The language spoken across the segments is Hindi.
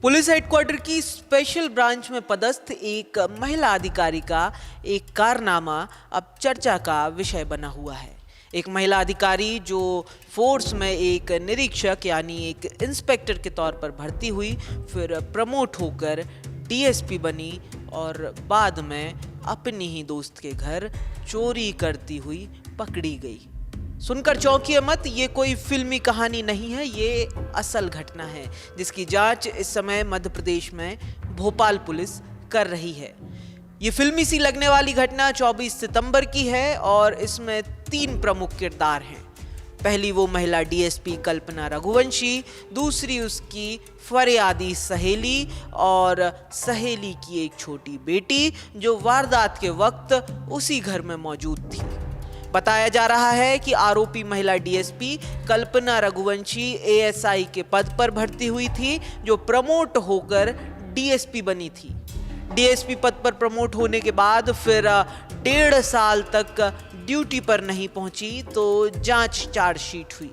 पुलिस हेडक्वार्टर की स्पेशल ब्रांच में पदस्थ एक महिला अधिकारी का एक कारनामा अब चर्चा का विषय बना हुआ है। एक महिला अधिकारी जो फोर्स में एक निरीक्षक यानी एक इंस्पेक्टर के तौर पर भर्ती हुई, फिर प्रमोट होकर डीएसपी बनी और बाद में अपनी ही दोस्त के घर चोरी करती हुई पकड़ी गई। सुनकर चौंकिए मत, ये कोई फिल्मी कहानी नहीं है, ये असल घटना है जिसकी जांच इस समय मध्य प्रदेश में भोपाल पुलिस कर रही है। ये फिल्मी सी लगने वाली घटना 24 सितंबर की है और इसमें 3 प्रमुख किरदार हैं। पहली वो महिला डीएसपी कल्पना रघुवंशी, दूसरी उसकी फरियादी सहेली और सहेली की एक छोटी बेटी जो वारदात के वक्त उसी घर में मौजूद थी। बताया जा रहा है कि आरोपी महिला डीएसपी कल्पना रघुवंशी एएसआई के पद पर भर्ती हुई थी, जो प्रमोट होकर डीएसपी बनी थी। डीएसपी पद पर प्रमोट होने के बाद फिर 1.5 साल तक ड्यूटी पर नहीं पहुंची तो जांच चार्जशीट हुई।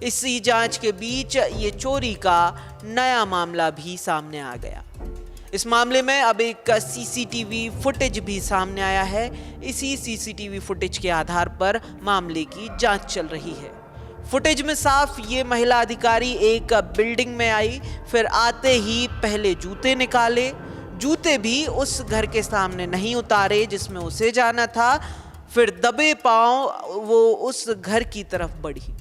इसी जांच के बीच ये चोरी का नया मामला भी सामने आ गया। इस मामले में अब एक सीसीटीवी फुटेज भी सामने आया है। इसी सीसीटीवी फुटेज के आधार पर मामले की जांच चल रही है। फुटेज में साफ ये महिला अधिकारी एक बिल्डिंग में आई, फिर आते ही पहले जूते निकाले, जूते भी उस घर के सामने नहीं उतारे जिसमें उसे जाना था, फिर दबे पांव वो उस घर की तरफ बढ़ी।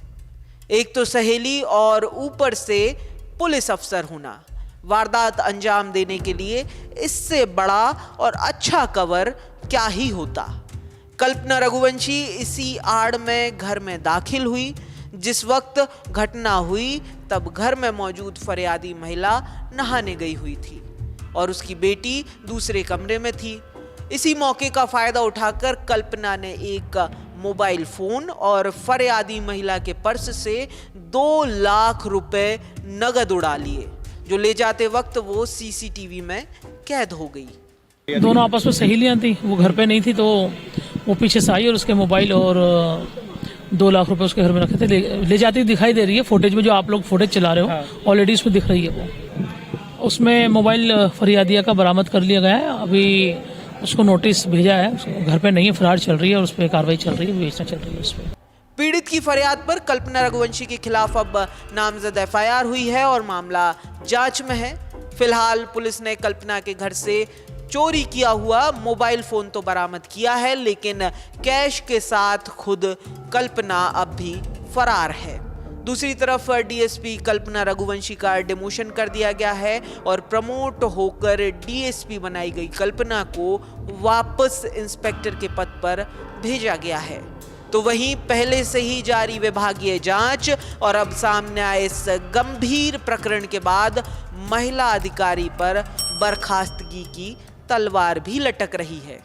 एक तो सहेली और ऊपर से पुलिस अफसर होना, वारदात अंजाम देने के लिए इससे बड़ा और अच्छा कवर क्या ही होता। कल्पना रघुवंशी इसी आड़ में घर में दाखिल हुई। जिस वक्त घटना हुई तब घर में मौजूद फरियादी महिला नहाने गई हुई थी और उसकी बेटी दूसरे कमरे में थी। इसी मौके का फायदा उठाकर कल्पना ने एक मोबाइल फोन और फरियादी महिला के पर्स से 2 लाख रुपए नगद उड़ा लिए, जो ले जाते वक्त वो सीसीटीवी में कैद हो गई। दोनों आपस में सहेलियां थी, वो घर पे नहीं थी तो वो पीछे से आई और उसके मोबाइल और 2 लाख रुपए उसके घर में रखे थे। ले जाती दिखाई दे रही है फुटेज में, जो आप लोग फुटेज चला रहे हो ऑलरेडी उसमें दिख रही है। वो उसमें मोबाइल फरियादिया का बरामद कर लिया गया है। अभी उसको नोटिस भेजा है, घर पे नहीं है, फरार चल रही है और उस पर कार्रवाई चल रही है, विवेचना चल रही है उस पर। पीड़ित की फरियाद पर कल्पना रघुवंशी के खिलाफ अब नामजद एफआईआर हुई है और मामला जांच में है। फिलहाल पुलिस ने कल्पना के घर से चोरी किया हुआ मोबाइल फोन तो बरामद किया है, लेकिन कैश के साथ खुद कल्पना अब भी फरार है। दूसरी तरफ डीएसपी कल्पना रघुवंशी का डिमोशन कर दिया गया है और प्रमोट होकर डीएसपी बनाई गई कल्पना को वापस इंस्पेक्टर के पद पर भेजा गया है। तो वहीं पहले से ही जारी विभागीय जांच और अब सामने आए इस गंभीर प्रकरण के बाद महिला अधिकारी पर बर्खास्तगी की तलवार भी लटक रही है।